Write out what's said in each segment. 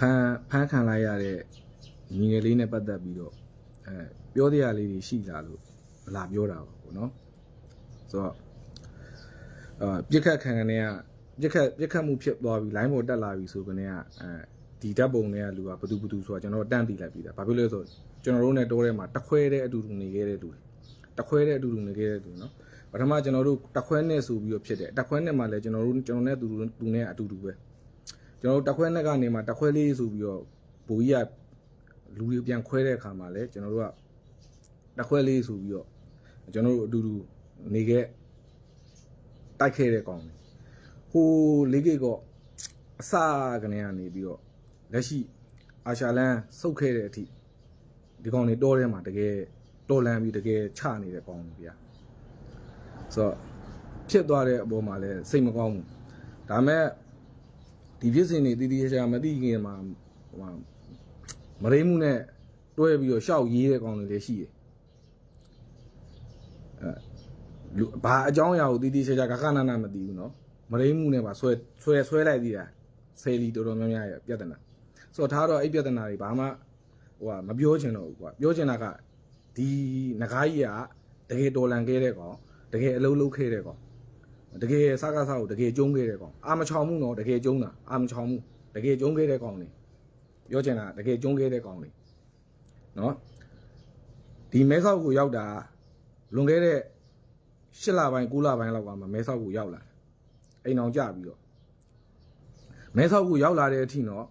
ဖန်းခံလိုက်ရတဲ့ညီငယ်လေးနဲ့ပတ်သက်ပြီးတော့ပြောတရားလေးတွေရှိလာလို့လာပြောတာပေါ့နော်ဆိုတော့ပြစ်ခတ်ခံကနေကပြစ်ခတ်မှုဖြစ်သွားပြီလိုင်းပေါ်တက်လာပြီဆိုကနေကဒီဓာတ်ပုံတွေကလူကဘသူဆိုတာကျွန်တော်တန်းသိလိုက်ပြီလားဘာဖြစ်လဲဆိုကျွန်တော်တို့နဲ့တိုးထဲမှာတခွဲတဲ့အတူတူနေခဲ့တဲ့လူတခွဲတဲ့အတူတူနေခဲ့တဲ့လူနော်ပထမကျွန်တော်တို့တခွဲနဲ့ဆိုပြီးတော့ဖြစ်တယ်တခွဲနဲ့မှလည်းကျွန်တော်နဲ့သူနဲ့အတူတူပဲကျွန်တော်တို့တခွဲနဲ့ကနေမှတခွဲလေးဆိုပြီးတော့ဘိုးကြီးကလူတွေပြန်ခွဲတဲ့အခါမှာလည်းကျွန်တော်တို့ကတခွဲလေးဆိုပြီးတော့ကျွန်တော်တို့အတူတူနေခဲ့တိုက်ခဲ့တဲ့ကောင်ဟိုလေးကိတ်ကအစကနေကနေပြီးတော့လက်ရှိအာရှာလန်စုတ်ခဲ့တဲ့အထိဒီကောင်တွေတောထဲမှာတကယ်တော်လန်ပြီးတကယ်ချနေတဲ့ကောင်တွေဗျာဆိုတော့ဖြစ်သွားတဲ့အပေါ်မှာလည်းစိတ်မကောင်းဘူးဒါမဲ့ဒီဖြစ်စဉ်တွေတီးချာမသိခင်မှာမရိမှုနဲ့တွဲပြီးတော့ရှောက်ရေးတဲ့ကောင်တွေလည်းရှိတယ်ဘာအကြောင်းအရာကိုတီးချာကနာနာမသိဘူးเนาะမရိမှုနဲ့ပါဆွဲလိုက်သေးတာဆယ်လီတော်တော်များများရဲ့ပြဿနာဆိုတော့ထားတော့အဲ့ပြဿနာတွေဘာမှမပြောချင်တော့ဘူးကွာပြောချင်တာကဒီငကားကြီးကတကယ်တော်လန်ခဲ့တဲ့ကောင်တကယ်အလုံးလုံးခဲ့တဲ့ကောင်တကယ်စကားစားကိုတကယ်ကျုံးခဲ့တဲ့ကောင်အာမချောင်မှုတော့တကယ်ကျုံးတာအာမချောင်မှုတကယ်ကျုံးခဲ့တဲ့ကောင်တွေပြောချင်တာတကယ်ကျုံးခဲ့တဲ့ကောင်တွေနော်ဒီမဲဆောက်ကိုရောက်တာလွန်ခဲ့တဲ့8လပိုင်း9လပိုင်းလောက်ကမှမဲဆောက်ကိုရောက်လာတယ်အိမ်အောင်ကြပြီးတော့မဲဆောက်ကိုရောက်လာတဲ့အထိနော်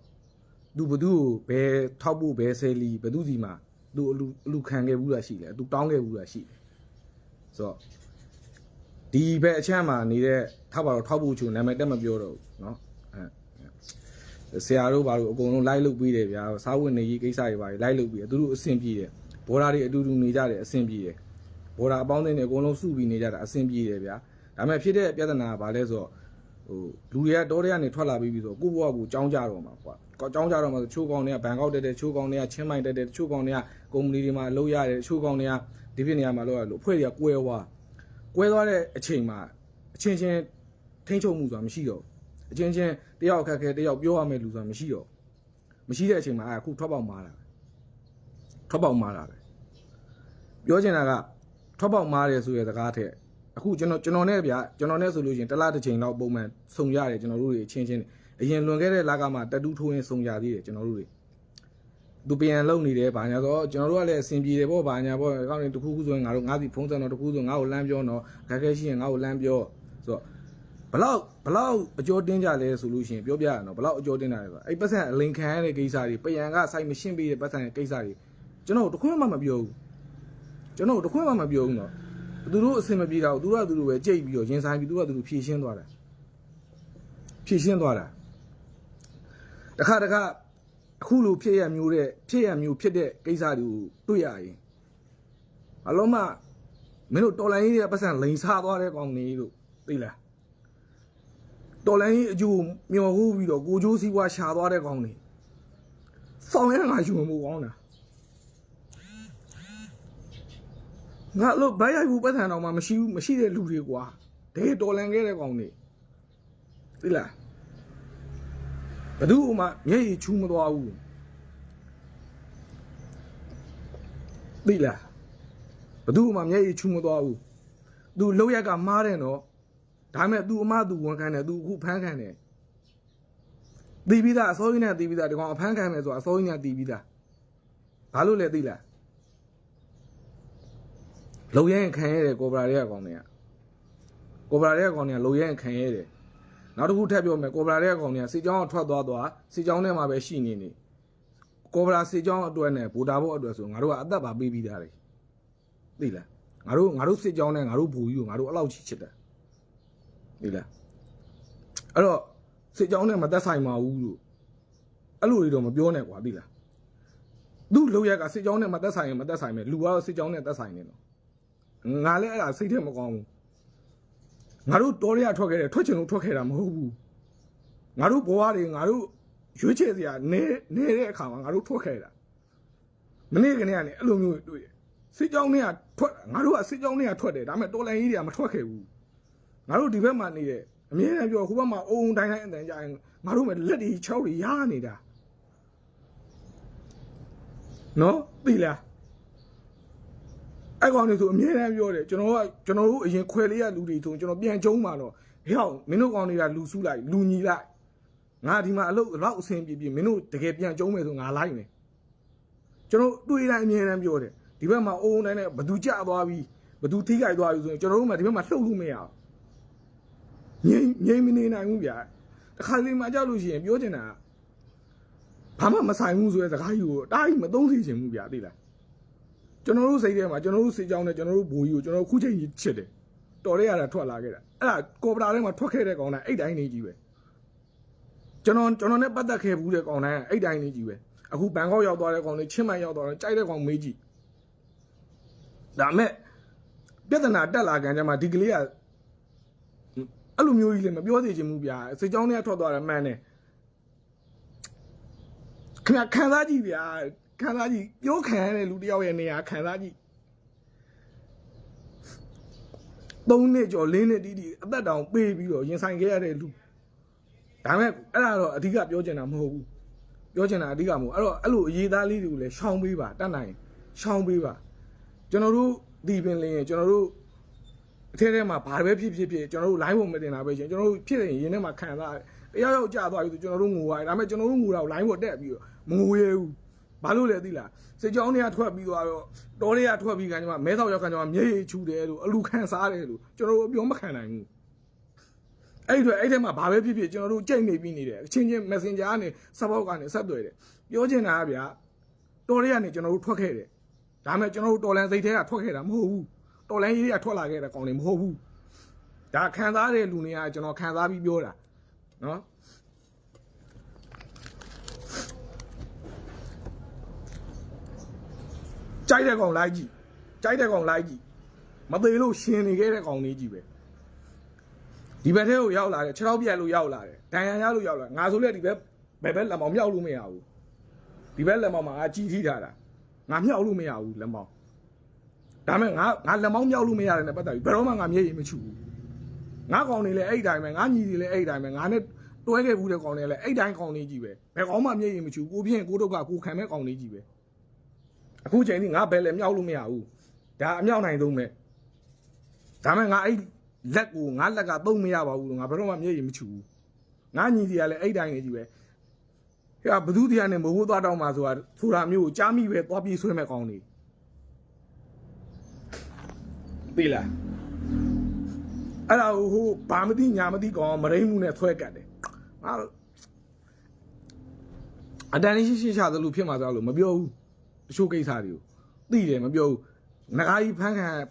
သူဘသူ့ကိုဘယ်ထောက်ဖို့ဘယ်ဆယ်လီဘသူစီမှာသူအလူခံခဲ့ဘူးလားရှိတယ်သူတောင်းခဲ့ဘူးလားရှိတယ်ဆိုတော့ဒီဘက်အချမ်းမှာနေတဲ့ထောက်ပါတော့ထောက်ဖို့ချိုနာမည်တက်မပြောတော့ဘူးเนาะဆရာတို့ဘာလို့အကုန်လုံးလိုက်လုပ်ပြီးတယ်ဗျာစားဝတ်နေရေးကိစ္စတွေပါလိုက်လုပ်ပြီးတယ်သူတို့အဆင်ပြေတယ်ဘော်ဒါတွေအတူတူနေကြတယ်အဆင်ပြေတယ်ဘော်ဒါအပေါင်းအသင်းတွေအကုန်လုံးစုပြီးနေကြတာအဆင်ပြေတယ်ဗျာဒါပေမဲ့ဖြစ်တဲ့ပြဿနာကဘာလဲဆိုတော့လူတွေကတောထဲကနေထွက်လာပြီးဆိုကိုယ့်ဘဝကိုကြောင်းကြတော့မှာကွာကြောင်းကြတော့မှာချိုးကောင်တွေကဘန်ကောက်တက်တယ်ချိုးကောင်တွေကချင်းမိုင်တက်တယ်ချိုးကောင်တွေကကုမ္ပဏီတွေမှာအလုပ်ရတယ်ချိုးကောင်တွေကဒီပြနေရာမှာလုပ်ရလို့အဖွဲ့တွေကကွဲသွားတဲ့အချိန်မှာအချင်းချင်းထိန်းချုပ်မှုဆိုတာမရှိတော့အချင်းချင်းတယောက်အခက်ခဲတယောက်ပြောရမယ့်လူဆိုတာမရှိတော့မရှိတဲ့အချိန်မှာအခုထွက်ပေါက်မာတာပဲပြောချင်တာကထွက်ပေါက်မာတယ်ဆိုတဲ့စကားထက်အခုကျွန်တော်နဲ့ဗျာကျွန်တော်နဲ့ဆိုလို့ရှိရင်တစ်လတစ်ချိန်လောက်ပုံမှန်စုံရတယ်ကျွန်တော်တို့တွေအချင်းချင်းအရင်လွန်ခဲ့တဲ့လကမှတတူးထိုးရင်စုံရသေးတယ်ကျွန်တော်တို့တွေသူပြန်လုံနေတယ်ဘာညာဆိုကျွန်တော်တို့ကလည်းအဆင်ပြေတယ်ပေါ့ဘာညာပေါ့အကောင့်တွေတစ်ခုခုဆိုရင်ငါစီဖုန်းဆက်တော့တစ်ခုဆိုငါ့ကိုလမ်းပြောတော့ခက်ခဲရှိရင်ငါ့ကိုလမ်းပြောဆိုတော့ဘလောက်အကျော်တင်းကြလဲဆိုလို့ရှိရင်ပြောပြရအောင်ဘလောက်အကျော်တင်းတာလဲဆိုအဲ့ပတ်စံအလင်ခံရတဲ့ကိစ္စတွေပယံကစိုက်မရှင်းပေးတဲ့ပတ်စံရဲ့ကိစ္စတွေကျွန်တော်တခွန်းမှမပြောဘူးနော်သူတို့အဆင်မပြေတာကိုသူတို့ပဲကြိတ်ပြီးတော့ရင်ဆိုင်ပြီးသူတို့ဖြည့်ရှင်းသွားတာတခါအခုလိုဖြစ်ရမျိုးဖြစ်တဲ့ကိစ္စတွေကိုတွေ့ရရင်အလုံးမမင်းတို့တော်လိုင်းကြီးရဲ့ပတ်စံလိန်စားသွားတဲ့ကောင်နေလို့သိလားတော်လိုင်းကြီးအကျိုးမျောဟိုးပြီးတော့ကိုကျိုးစည်းဝါရှာသွားတဲ့ကောင်နေစောင်းရငါယူမှုကောင်းတာငါလို့ဘိုင်းရိုက်ဘူးပတ်စံတော့မှမရှိတဲ့လူတွေကွာတကယ်တော်လန်ခဲ့တဲ့ကောင်နေသိလားဘသူ့မှမျက်ရည်ချူးမသွားဘူးသိလားဘသူ့မှမျက်ရည်ချူးမသွားဘူးသူလောက်ရက်ကမှားတယ်နော်ဒါပေမဲ့သူအမသူဝန်ခံတယ်သူအခုဖမ်းခံတယ်တီးပြီးသားအစိုးရနဲ့တီးပြီးသားဒီကောင်အဖမ်းခံမယ်ဆိုတာအစိုးရနဲ့တီးပြီးသားဘာလို့လဲသိလားလုံရဲခံရတယ်ကိုဘရာတွေကကောင်တွေကလုံရဲခံရတယ်နောက်တစ်ခုထပ်ပြောမယ်ကိုဘရာတွေကကောင်တွေကစီကြောင်းထွက်သွားစီကြောင်းထဲမှာပဲရှိနေကိုဘရာစီကြောင်းအတွက်နဲ့ဘူတာဘုတ်အတွက်ဆိုငါတို့ကအသက်ပါပေးပြီးသားတယ်သိလားငါတို့စီကြောင်းနဲ့ငါတို့ဘူကြီးကိုငါတို့အဲ့လောက်ချစ်တယ်သိလားအဲ့တော့စီကြောင်းနဲ့မသက်ဆိုင်ပါဘူးလို့အဲ့လိုတွေတော့မပြောနဲ့ကွာသိလားသူ့လုံရက်ကစီကြောင်းနဲ့မသက်ဆိုင်ရင်မသက်ဆိုင်မယ်လူကတော့စီကြောင်းနဲ့သက်ဆိုင်နေတော့ငါလည်းအဲ့ဒါစိတ်ထဲမကောင်းဘူးငါတို့တော်ရရထွက်ခဲ့တယ်ထွက်ချင်လို့ထွက်ခဲ့တာမဟုတ်ဘူးငါတို့ဘဝတွေငါတို့ရွေးချယ်စရာနေတဲ့အခါမှာငါတို့ထွက်ခဲ့တာမနေ့ကနေအဲ့လိုမျိုးတွေ့တယ်စစ်ကြောင်းတွေကထွက်ငါတို့ကစစ်ကြောင်းတွေကထွက်တယ်ဒါပေမဲ့တော်လန်ကြီးတွေကမထွက်ခဲ့ဘူးငါတို့ဒီဘက်မှာနေတယ်အမြဲတမ်းပြောဟိုဘက်မှာအုံတိုင်းတိုင်းအတန်ကြရင်ငါတို့မဲ့လက်တွေ6တွေရားနေတာ နော်သိလားအဲ့ကောင်တွေဆိုအမြဲတမ်းပြောတယ်ကျွန်တော်တို့အရင်ခွဲလေးရလူတွေဆိုကျွန်တော်ပြန်ကျုံးမှာတော့ဟဲ့အောင်မင်းတို့ကောင်တွေကလူစုလိုက်လူညီလိုက်ငါဒီမှာအလုပ်လောက်အဆင်ပြေမင်းတို့တကယ်ပြန်ကျုံးမယ်ဆိုငါလိုက်မယ်ကျွန်တော်တွေးတိုင်းအမြဲတမ်းပြောတယ်ဒီဘက်မှာအုံတိုင်းနဲ့ဘသူကြသွားပြီဘသူထိခိုက်သွားပြီဆိုရင်ကျွန်တော်တို့မှဒီဘက်မှာလှုပ်လို့မရဘူးငိမ့်မနေနိုင်ဘူးဗျာတခါလေးမှကြောက်လို့ရှိရင်ပြောချင်တာဘာမှမဆိုင်ဘူးဆိုတဲ့စကားကြီးကိုတားကြီးမသုံးစီချင်ဘူးဗျာသိလားကျွန်တော်တို့စိတ်ထဲမှာကျွန်တော်တို့စိတ်ကြောင်းနဲ့ကျွန်တော်တို့ဘူကြီးကိုကျွန်တော်ခုချိန်ကြီးချစ်တယ်တော်ရဲရတာထွက်လာခဲ့တာအဲ့ဒါကော်ပတာထဲမှာထွက်ခဲ့တဲ့ကောင်တိုင်းအဲ့တိုင်းနေကြီးပဲကျွန်တော်နဲ့ပတ်သက်ခဲ့ဘူးတဲ့ကောင်တိုင်းအဲ့တိုင်းနေကြီးပဲအခုဘန်ကောက်ရောက်သွားတဲ့ကောင်တွေချင်းမိုင်ရောက်သွားတယ်ကြိုက်တဲ့ကောင်မေးကြည့်ဒါမဲ့ပြဿနာတက်လာကြတယ်မှာဒီကလေးကအဲ့လိုမျိုးကြီးလည်းမပြောသေးချင်ဘူးဗျာစိတ်ကြောင်းထဲထွက်သွားတယ်မှန်တယ်ခင်ဗျခံစားကြည့်ဗျာခံစားကြည့်ပြောခံရတဲ့လူတယောက်ရဲ့နေရာခံစားကြည့်3နှစ်ကျော်4နှစ်တီးတီးအသက်တောင်ပေးပြီးတော့ရင်ဆိုင်ခဲ့ရတဲ့လူဒါမဲ့အဲ့ဒါတော့အဓိကပြောချင်တာမဟုတ်ဘူးပြောချင်တာအဓိကမဟုတ်အဲ့တော့အဲ့လိုအရေးသားလေးတွေကိုလည်းရှောင်ပေးပါတတ်နိုင်ရှောင်ပေးပါကျွန်တော်တို့ဒီပင်လင်းရင်ကျွန်တော်တို့အထက်ထဲမှာဘာပဲဖြစ်ကျွန်တော်တို့ line ပုံမတင်တာပဲကျွန်တော်တို့ဖြစ်ရင်ရင်းထဲမှာခံစားတယောက်ယောက်ကြာသွားပြီဆိုကျွန်တော်တို့ငိုရတယ်ဒါပေမဲ့ကျွန်တော်တို့ငိုတာကို line ပေါ်တက်ပြီးတော့မငိုရဘူးဘာလို့လဲသိလားစိတ်ကြောင်းတွေကထွက်ပြီးတော့တော်တွေကထွက်ပြီးခင်ဗျာမဲဆောက်ရောက်ခင်ဗျာမျက်ရည်ချူတယ်လို့အလူခံစားတယ်လို့ကျွန်တော်တို့ပြောမခံနိုင်ဘူးအဲ့ဒီထဲမှာဘာပဲဖြစ်ကျွန်တော်တို့ကြိတ်နေပြီးနေတယ်အချင်းချင်း messenger ကနေ support ကနေဆက်သွယ်တယ်ပြောချင်တာကဗျာတော်တွေကနေကျွန်တော်တို့ထွက်ခဲ့တယ်ဒါပေမဲ့ကျွန်တော်တို့တော်လန်စိတ်ထဲကထွက်ခဲ့တာမဟုတ်ဘူးတော်လန်ရေးတွေကထွက်လာခဲ့တဲ့ကောင်တွေမဟုတ်ဘူးဒါခံစားတဲ့လူတွေကကျွန်တော်ခံစားပြီးပြောတာနော်ကြိုက်တဲ့ကောင်လိုက်ကြည့်ကြိုက်တဲ့ကောင်လိုက်ကြည့်မသေးလို့ရှင်နေခဲ့တဲ့ကောင်လေးကြီးပဲဒီဘက်ထဲကိုရောက်လာတယ်6ပြက်လို့ရောက်လာတယ်ဒဏ်ရာရလို့ရောက်လာငါဆိုလည်းဒီဘက်လက်မောင်မြောက်လို့မရဘူးဒီဘက်လက်မောင်မှာငါကြီးထိထားတာငါမြောက်လို့မရဘူးလက်မောင်ဒါမဲ့ငါလက်မောင်းမြောက်လို့မရတယ်နဲ့ပတ်သက်ပြီးဘယ်တော့မှငါမျက်ရည်မချူဘူးငါကောင်နေလဲအဲ့တိုင်းပဲငါညီတွေလဲအဲ့တိုင်းပဲငါနဲ့တွဲခဲ့ဘူးတဲ့ကောင်တွေလဲအဲ့တိုင်းကောင်လေးကြီးပဲဘယ်ကောင်မှမျက်ရည်မချူကိုပြင်းကိုဒုက္ခကိုခံမဲ့ကောင်လေးကြီးပဲအခုချိန်ကြီးငါဘယ်လဲမြောက်လို့မရဘူးဒါအမြောက်နိုင်ဆုံးပဲဒါမဲ့ငါအဲ့လက်ကိုငါလက်ကသုံးမရပါဘူးလို့ငါဘယ်တော့မှမျက်ရည်မချူဘူးငါညီတွေကလဲအဲ့တိုင်းလေးကြီးပဲဟဲ့ဘသူတရားနဲ့မဟုတ်သွားတော့မှဆိုတာမျိုးကိုကြားမိပဲသွားပြေးဆွဲမဲ့ကောင်တွေသိလားအဲ့ဒါဟိုဘာမသိညာမသိကောင်မရိမှုနဲ့ဆွဲကတ်တယ်ငါအတန်လေးရှိသလိုဖြစ်မှာဆိုလို့မပြောဘူးတချို့ကိစ္စတွေကိုသိတယ်မပြောဘူးငကားကြီးဖမ်းခံရတယ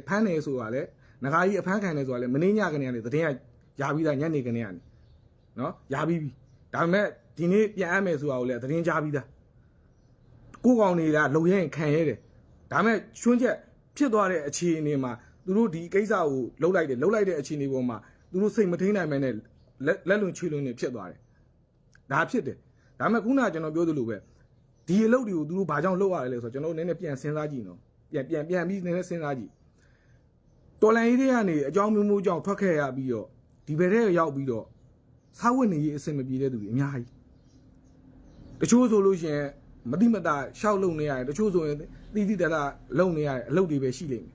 ်ဖမ်းနေဆိုတာလေငကားကြီးအဖမ်းခံနေဆိုတာလေမင်းညကနေရတယ်သတင်းကရပြီးသားညနေကနေရတယ်နော်ရပြီးပြီဒါပေမဲ့ဒီနေ့ပြန်အပ်မယ်ဆိုတာကိုလည်းသတင်းကြားပြီးသားကိုကောင်တွေကလုံရဲခံရဲတယ်ဒါမဲ့ချွန်းချက်ဖြစ်သွားတဲ့အခြေအနေမှာသူတို့ဒီကိစ္စကိုလှုပ်လိုက်တဲ့အခြေအနေပေါ်မှာသူတို့စိတ်မထိန်နိုင်မဲနဲ့လက်လွန်ချွေလွန်နေဖြစ်သွားတယ်ဒါဖြစ်တယ်ဒါမဲ့ခုနကကျွန်တော်ပြောသလိုပဲဒီအလုပ်တွေကိုသူတို့ဘာကြောင့်လုပ်ရတယ်လဲဆိုတော့ကျွန်တော်နည်းနည်းပြန်စဉ်းစားကြည့်နော်ပြန်ပြီးနည်းနည်းစဉ်းစားကြည့်တော်လန်ရေးတွေကနေအကြောင်းမျိုးကြောင့်ထွက်ခဲ့ရပြီးတော့ဒီဘက်ထဲရောက်ပြီးတော့စားဝတ်နေရေးအဆင်မပြေတဲ့သူတွေအများကြီးတချို့ဆိုလို့ရှိရင်မတိမတာရှောက်လုံနေရတယ်တချို့ဆိုရင်တိတတာလုံနေရတဲ့အလုပ်တွေပဲရှိလိမ့်မယ်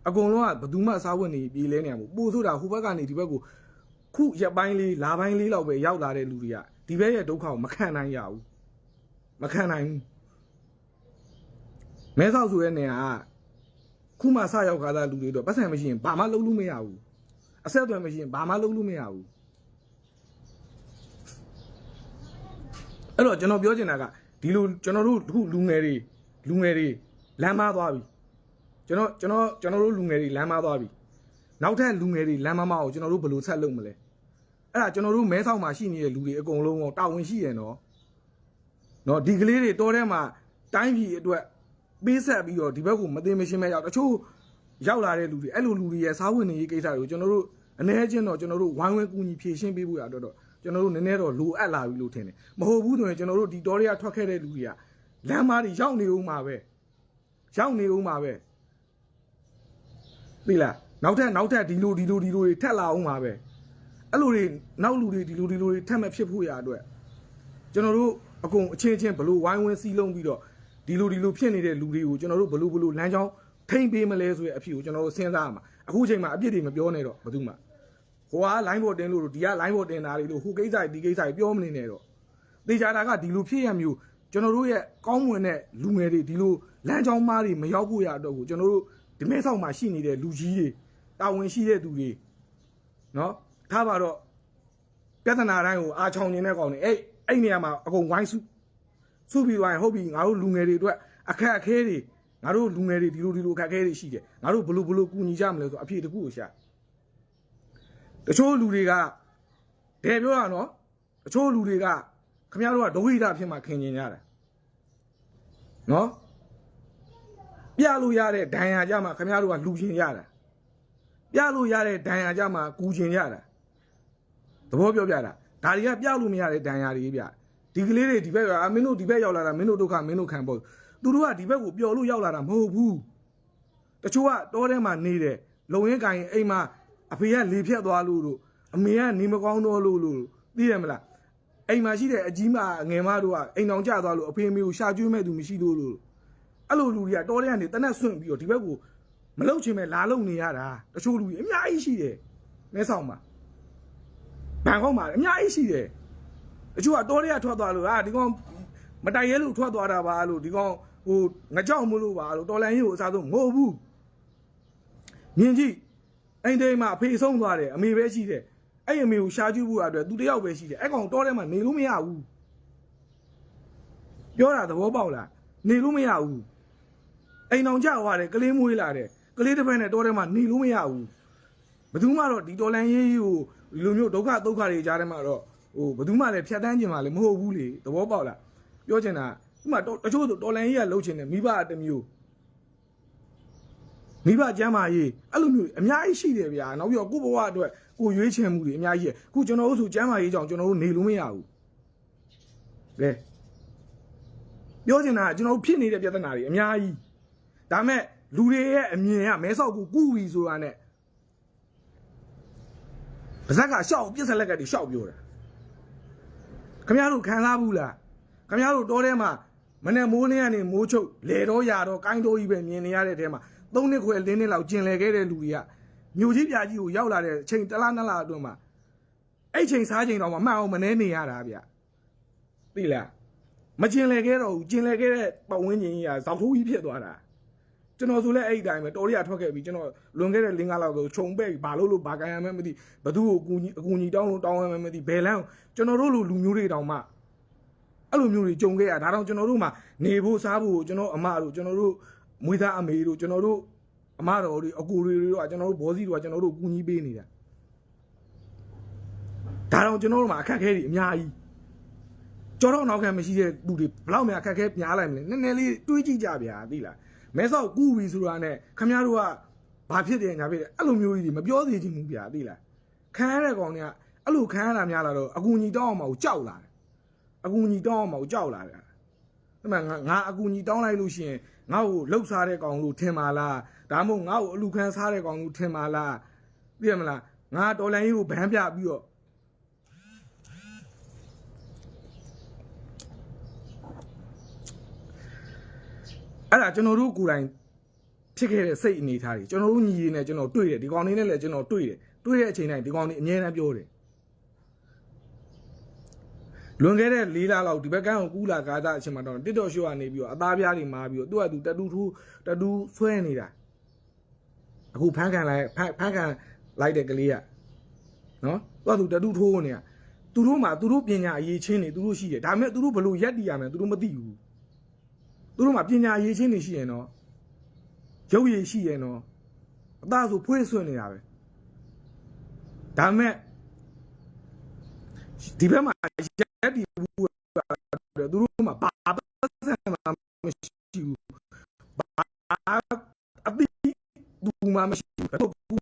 အကုန်လုံးကဘယ်သူမှစားဝတ်နေပြေးလဲနေရမို့ပို့ဆိုတာဟိုဘက်ကနေဒီဘက်ကိုခုရက်ပိုင်းလေးလာပိုင်းလေးလောက်ပဲရောက်လာတဲ့လူတွေကဒီဘက်ရဲ့ဒုက္ခကိုမခံနိုင်ရဘူးမခံနိုင်ဘူးမဲဆောက်ဆိုတဲ့နေရာကခုမှစရောက်ခါသားလူတွေတော့ပတ်စံမရှိရင်ဘာမှလုပ်လို့မရဘူးအဆက်အသွယ်မရှိရင်ဘာမှလုပ်လို့မရဘူးအဲ့တော့ကျွန်တော်ပြောချင်တာကဒီလိုကျွန်တော်တို့ခုလူငယ်တွေလမ်းမသွားပြီကျွန်တော်တို့လူငယ်တွေလမ်းမသွားပြီနောက်ထပ်လူငယ်တွေလမ်းမမအောင်ကျွန်တော်တို့ဘယ်လိုဆက်လုပ်မလဲအဲ့ဒါကျွန်တော်တို့မဲဆောက်မှာရှိနေတဲ့လူတွေအကုန်လုံးတော့တာဝန်ရှိရနော်ဒီကလေးတွေတောထဲမှာတိုင်းပြည်အတွက်ပေးဆက်ပြီးတော့ဒီဘက်ကိုမသိမရှင်းမဲ့ရောက်တချို့ရောက်လာတဲ့လူတွေအဲ့လိုလူတွေရဲ့စားဝတ်နေရေးကိစ္စတွေကိုကျွန်တော်တို့အနေချင်းတော့ကျွန်တော်တို့ဝိုင်းဝန်းကူညီဖြည့်ရှင်းပေးဖို့ရတော့ကျွန်တော်တို့နည်းနည်းတော့လိုအပ်လာပြီလို့ထင်တယ်မဟုတ်ဘူးဆိုရင်ကျွန်တော်တို့ဒီတောတွေကထွက်ခဲ့တဲ့လူတွေကလမ်းမတွေရောက်နေဦးမှာပဲသိလားနောက်ထပ်ဒီလိုတွေထက်လာအောင်ပါပဲအဲ့လိုတွေနောက်လူတွေဒီလိုတွေထက်မဲ့ဖြစ်ဖို့ရအတွက်ကျွန်တော်တို့ အကုန်အချင်းချင်းဘလို့ဝိုင်းဝန်းစီးလုံးပြီးတော့ဒီလိုဖြစ်နေတဲ့လူတွေကိုကျွန်တော်တို့ဘလို့လမ်းကြောင်းထိမ့်ပေးမလဲဆိုတဲ့အဖြစ်ကိုကျွန်တော်တို့စဉ်းစားရမှာအခုချိန်မှာအပြစ်တွေမပြောနဲ့တော့ဘာလို့မှဟိုကလိုင်းပေါ်တင်လို့ဒီကလိုင်းပေါ်တင်တာတွေလို့ဟိုကိစ္စဒီကိစ္စပြောမနေနဲ့တော့သေချာတာကဒီလိုဖြစ်ရမျိုးကျွန်တော်တို့ရဲ့ကောင်းမွန်တဲ့လူငယ်တွေဒီလိုလမ်းကြောင်းမားတွေမရောက်ဖို့ရတော့ကိုကျွန်တော်တို့ဒီမဲဆောက်မှာရှိနေတဲ့လူကြီးတွေတာဝန်ရှိတဲ့သူတွေနော်ထားပါတော့ပြဿနာတိုင်းကိုအာချောင်နေတဲ့ကောင်တွေအဲ့နေရာမှာအကုန်ဝိုင်းစုပြီးသွားရင်ဟုတ်ပြီငါတို့လူငယ်တွေအတွက်အခက်အခဲတွေငါတို့လူငယ်တွေဒီလိုအခက်အခဲတွေရှိတယ်ငါတို့ဘလို့ကူညီကြမလဲဆိုအဖြေတစ်ခုကိုရှာတချို့လူတွေကဒဲပြောတာနော်တချို့လူတွေကခင်ဗျားတို့ကဒုက္ခိတဖြစ်မှခင်ကျင်ကြတာနော်ပြလို့ရတဲ့ဒဏ်ရာကြမှာခင်ဗျားတို့ကလူချင်းရတာပြလို့ရတဲ့ဒဏ်ရာကြမှာကူချင်းရတာသဘောပြောပြတာဒါတွေကပြလို့မရတဲ့ဒဏ်ရာတွေဗျဒီကလေးတွေဒီဘက်ကမင်းတို့ဒီဘက်ရောက်လာတာမင်းတို့ဒုက္ခမင်းတို့ခံပေါ့သူတို့ကဒီဘက်ကိုပျော်လို့ရောက်လာတာမဟုတ်ဘူးတချို့ကတောထဲမှာနေတယ်လုံရင်းကင်အိမ်မှာအဖေကလေဖြတ်သွားလို့အမေကနေမကောင်းတော့လို့သိရမလားအိမ်မှာရှိတဲ့အကြီးမငယ်မတို့ကအိမ်အောင်ကျသွားလို့အဖေအမေကိုရှာကျွေးမဲ့သူမရှိလို့အဲ့လိုလူတွေကတောထဲကနေတနက်ဆွန့်ပြီးတော့ဒီဘက်ကိုမလုံချင်မဲ့လာလုံနေရတာတချို့လူတွေအများကြီးရှိတယ်မဲဆောက်မှာဘန်ကောက်မှာအများကြီးရှိတယ်တချို့ကတောထဲကထွက်သွားလို့ဒီကောင်မတိုင်ရဲလို့ထွက်သွားတာပါလို့ဒီကောင်ဟိုငကြောက်မလို့ပါလို့တော်လန်ကြီးကိုအစားဆုံးမဟုတ်ဘူးမြင်ကြည့်အိမ်ထဲမှာအဖေဆုံးသွားတယ်အမေပဲရှိတယ်အဲ့အမေကိုရှာကျွေးဖို့အတွက်သူတယောက်ပဲရှိတယ်အဲ့ကောင်တောထဲမှာနေလို့မရဘူးပြောတာသဘောပေါက်လားနေလို့မရဘူးအိမ်အောင်ကြသွားတယ်ကလေးမွေးလာတယ်ကလေးတစ်ဖက်နဲ့တောထဲမှာနေလို့မရဘူးဘယ်သူမှတော့ဒီတော်လန်ရေးကိုဒီလိုမျိုးဒုက္ခတွေကြားထဲမှာတော့ဟိုဘယ်သူမှလည်းဖြတ်တန်းကျင်မှာလည်းမဟုတ်ဘူးလေသဘောပေါက်လားပြောချင်တာဥမာတချို့တော်လန်ရေးကလှုပ်ချင်တယ်မိဘအတမျိုးမိဘကျမ်းမာရေးအဲ့လိုမျိုးအများကြီးရှိတယ်ဗျာနောက်ပြီးတော့ကိုယ့်ဘဝအတွက်ကိုရွေးချယ်မှုတွေအများကြီးရဲ့အခုကျွန်တော်တို့ဆိုကျမ်းမာရေးကြောင့်ကျွန်တော်တို့နေလို့မရဘူးလေပြောချင်တာကျွန်တော်တို့ဖြစ်နေတဲ့ပြဿနာတွေအများကြီးဒါမဲ့လူတွေရဲ့အမြင်ကမဲဆောက်ကိုကူပြီဆိုတာနဲ့ပါဇက်ကရှောက်ပြစ်ဆက်လက်ကတည်းရှောက်ပြောတာခင်ဗျားတို့ခံစားဘူးလားခင်ဗျားတို့တောထဲမှာမနဲ့မိုးလင်းကနေမိုးချုပ်လေတော့ရာတော့ကိုင်းတော့ကြီးပဲမြင်နေရတဲ့တဲမှာ3နှစ်ခွဲ4နှစ်လောက်ကျင်လည်ခဲ့တဲ့လူတွေကမြို့ကြီးပြကြီးကိုရောက်လာတဲ့အချိန်တစ်လ2လအတွင်းမှာအဲ့ချိန်စားချိန်တော့မှမှတ်အောင်မနေနေရတာဗျသိလားမကျင်လည်ခဲ့တော့ဘူးကျင်လည်ခဲ့တဲ့ပတ်ဝန်းကျင်ကြီးကဇောက်ထိုးကြီးဖြစ်သွားတာကျွန်တော်ဆိုလဲအဲ့ဒီတိုင်းပဲတော်ရရထွက်ခဲ့ပြီးကျွန်တော်လွန်ခဲ့တဲ့5လောက်ဆိုခြုံပဲ့ဘာလို့ဘာကန်ရမှန်းမသိဘသူ့ကိုအကူကြီးတောင်းရမှန်းမသိဘယ်လမ်းကျွန်တော်တို့လူမျိုးတွေတောင်မှအဲ့လိုမျိုးတွေကြုံခဲ့ရဒါတော့ကျွန်တော်တို့မှနေဖို့စားဖို့ကျွန်တော်အမတို့ကျွန်တော်တို့မွေးသားအမေတို့ကျွန်တော်တို့အမတော်တွေအကူတွေကကျွန်တော်တို့ဘောစီတွေကကျွန်တော်တို့ကူညီပေးနေတာဒါတော့ကျွန်တော်တို့မှာအခက်အခဲတွေအများကြီးကြောတော့နောက်ခံမရှိတဲ့လူတွေဘလောက်များအခက်အခဲများလိုက်မလဲနည်းနည်းလေးတွေးကြည့်ကြဗျာသိလားမဲဆောက်ကူပြီဆိုတာနဲ့ခမများတို့ကဘာဖြစ်တယ်ညာဖြစ်တယ်အဲ့လိုမျိုးကြီးတွေမပြောသေးချင်ဘူးဗျာသိလားခံရတဲ့ကောင်တွေကအဲ့လိုခံရတာများလာတော့အကူညီတောင်းအောင်မကိုကြောက်လာတယ်အကူညီတောင်းအောင်မကိုကြောက်လာတယ်အဲ့မှာငါအကူညီတောင်းလိုက်လို့ရှိရင်ငါ့ကိုလှုပ်ရှားတဲ့ကောင်လို့ထင်ပါလားဒါမှမဟုတ်ငါ့ကိုအလူခံစားတဲ့ကောင်လို့ထင်ပါလားသိရမလားငါတော်လန်ကြီးကိုဗန်းပြပြီးတော့အဲ့ဒါကျွန်တော်တို့ကိုယ်တိုင်ဖြစ်ခဲ့တဲ့စိတ်အနေထားတွေကျွန်တော်တို့ညီရင်းနဲ့ကျွန်တော်တွေ့တယ်ဒီကောင်လေးနဲ့လည်းကျွန်တော်တွေ့တဲ့အချိန်တိုင်းဒီကောင်လေးအမြဲတမ်းပြောတယ်လွန်ခဲ့တဲ့4လလောက်ဒီဘက်ကန်းကိုကူးလာကားသားအချိန်မှာတော့တစ်တော်ရှိုးကနေပြီးတော့အသားပြားတွေမာပြီးတော့သူကသူတတူဆွဲနေတာအခုဖမ်းခံလိုက်တဲ့ကလေးကနော်သူကသူတတူထိုးနေတာသူတို့မှာသူတို့ပညာအရေးချင်းနေသူတို့ရှိတယ်ဒါပေမဲ့သူတို့ဘလို့ရက်တီးရမယ်သူတို့မသိဘူးသူတို့မှာပညာအရေးချင်းနေရှိရင်တော့ရုပ်ရည်ရှိရင်တော့အသားဆိုဖွေးဆွနေတာပဲဒါပေမဲ့ဒီဘက်မှာရက်တီးဘူးသူတို့မှာဘာပတ်စံမှမရှိဘူးဘာအပိဘူးမှမရှိဘူးတော့ဘူး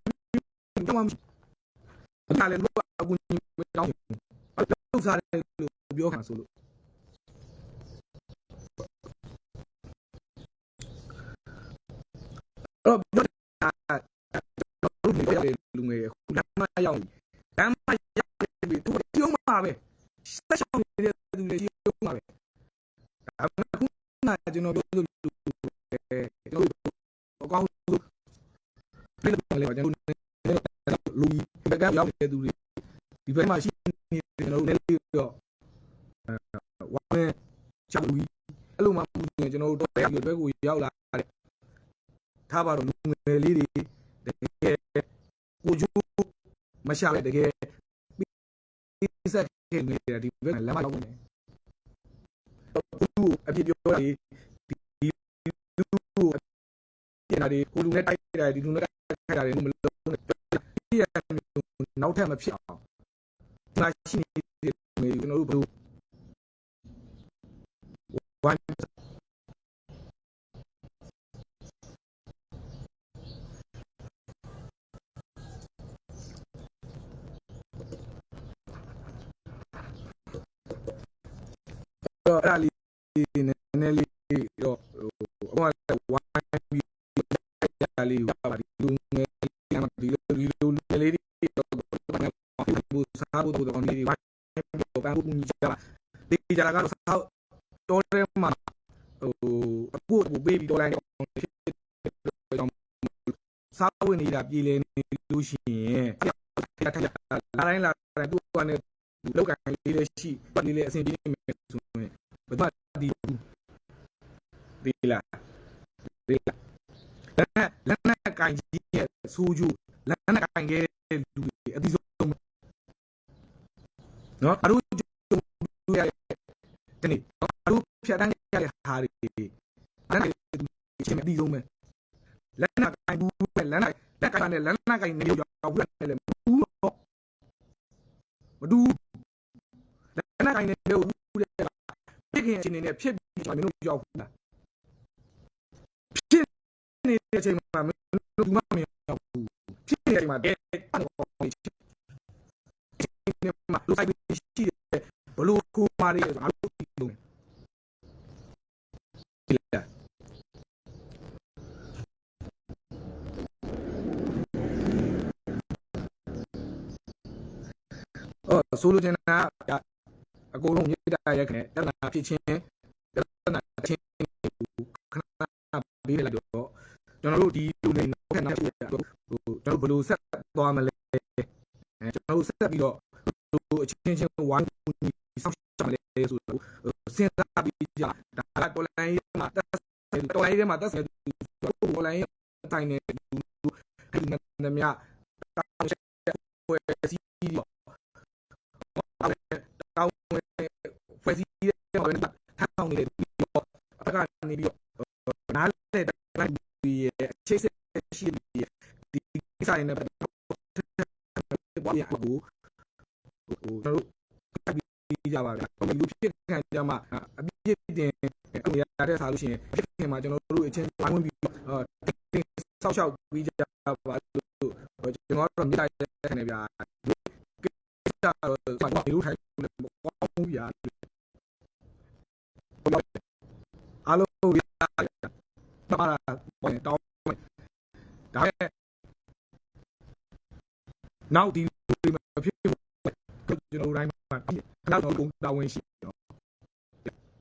မှမရှိဘူးဒါလည်းလို့အကူကြီးမတောင်းဘူးအဲ့လောက်စားတယ်လို့ပြောခံဆိုလို့တော့ပြောတာလူငယ်ခုလမ်းမရောက်လမ်းမရောက်ပြီသူပြုံးမှာပဲဆက်ရှောင်းနေတဲ့သူတွေပြုံးမှာပဲ ကျွန်တော်ပြောလို့ကျွန်တော်အကောင်းဆုံးပြည့်တယ်လေကျွန်တော်လူဘက်ကရောက်တဲ့သူတွေဒီဘက်မှာရှိနေကျွန်တော်လည်းတော့ဝါမဲချလူအဲ့လိုမှကျွန်တော်တို့တော့ဒီဘက်ကိုရောက်လာတဲ့ထားပါတော့လူငယ်လေးတွေတကယ်ကိုကျိုးမရှာပဲတကယ်ပြီးဆက်ခဲ့နေတဲ့ဒီဘက်လမ်းမရောက်နေသူ့အဖြစ်ပြောတာဒီသူ့ပြန်လာဒီကိုလူနဲ့တိုက်တာဒီလူနဲ့တိုက်တာတွေမလုံးနဲ့ဒီရနောက်ထပ်မဖြစ်အောင်ဒီမှာရှိနေတဲ့ကျွန်တော်တို့ဘယ်လိုဝိုင်းအဲ့ဒါလေးနည်းနည်းလေးတော့ဟိုဝိုင်းပြီးအဲ့လေးကိုပါဒီလူငယ်ဒီလူလေးတွေတော့ဘူစားဖို့တော့ဒီဝိုင်းပြီးပန်းဖို့ကြီးကြပါဒီကြလာကတော့စားတော်တယ်မှာဟိုအခုပေးပြီးတော်လိုက်စားဝင်နေတာပြည်လဲနေလို့ရှိရင်လာတိုင်းသူ့ကနေလောက်ကန်လေးလေးရှိလေးလေးအဆင်ပြေနေမယ်ဆိုရင်ဘယ်မှာဒီလာလက်နဲ့ကန်ကြီးရဲ့စူးကျူလက်နဲ့ကန်ခဲ့တဲ့လူတွေအပြီးဆုံးနော်အရူရတဲ့နေ့အရူဖြတ်တန်းရတဲ့ဟာတွေလက်နဲ့ချင်းအပြီးဆုံးပဲလက်နဲ့ကန်ဘူးပဲလက်ကန်နဲ့လက်နဲ့ကန်နေရောက်ဘူးလည်းမတူတော့မတူလက်နဲ့ကန်နေလို့ဖြစ်ခင်အချိန်နဲ့ဖြစ်ပြီးကျွန်တော်တို့ရောက်ဘူးလားဖြစ်နေတဲ့အချိန်မှာမင်းတို့မရောက်ဘူးဖြစ်နေတဲ့အချိန်မှာတဲ့အဲ့တော့ဒီမှာလူဆိုင်ရှိတယ်ဘလို့ကိုမာရီအားလုံးဒီလိုဆိုလိုချင်တာအကုန်လုံးမြေတားရက်ခနဲ့တဏှာဖြစ်ချင်းတဏှာချင်းခဏပေးလိုက်တော့ကျွန်တော်တို့ဒီလူနေခဏဖြစ်ရတော့ကျွန်တော်ဘယ်လိုဆက်သွားမလဲကျွန်တော်တို့ဆက်ပြီးတော့အချင်းချင်းဝိုင်းဆောက်ချမလဲဆိုတော့စဉ်းစားပြီးကြဒါကတော်လိုင်းမှာတက်တော်လိုင်းထဲမှာတက်ဆယ်တော်လိုင်းတိုင်းနေဒီနမရတောင်းပွဲစီတော့တောင်းဖွဲ့စည်းတဲ့ထောင်းနေပြီးတော့အကနေပြီးတော့နားလေတိုင်းရဲ့အခြေဆက်ရှိတဲ့ဒီဆိုင်နဲ့ဘာရဘူးဟိုတို့ပြီးကြပါဗျာလူဖြစ်ခံကြမှာအပြည့်တင်အခုရတဲ့စားလို့ရှိရင်ဖြစ်ခင်မှာကျွန်တော်တို့အချင်းဝိုင်းဝင်ပြီးဆောက်ရှောက်ပြီးကြပါလို့ကျွန်တော်တို့မြေတိုင်းခံနေဗျာလူထိုင်ပေါင်းပြအားလုံးရတာဘာလာတောင်းဒါရဲ့နောက်ဒီ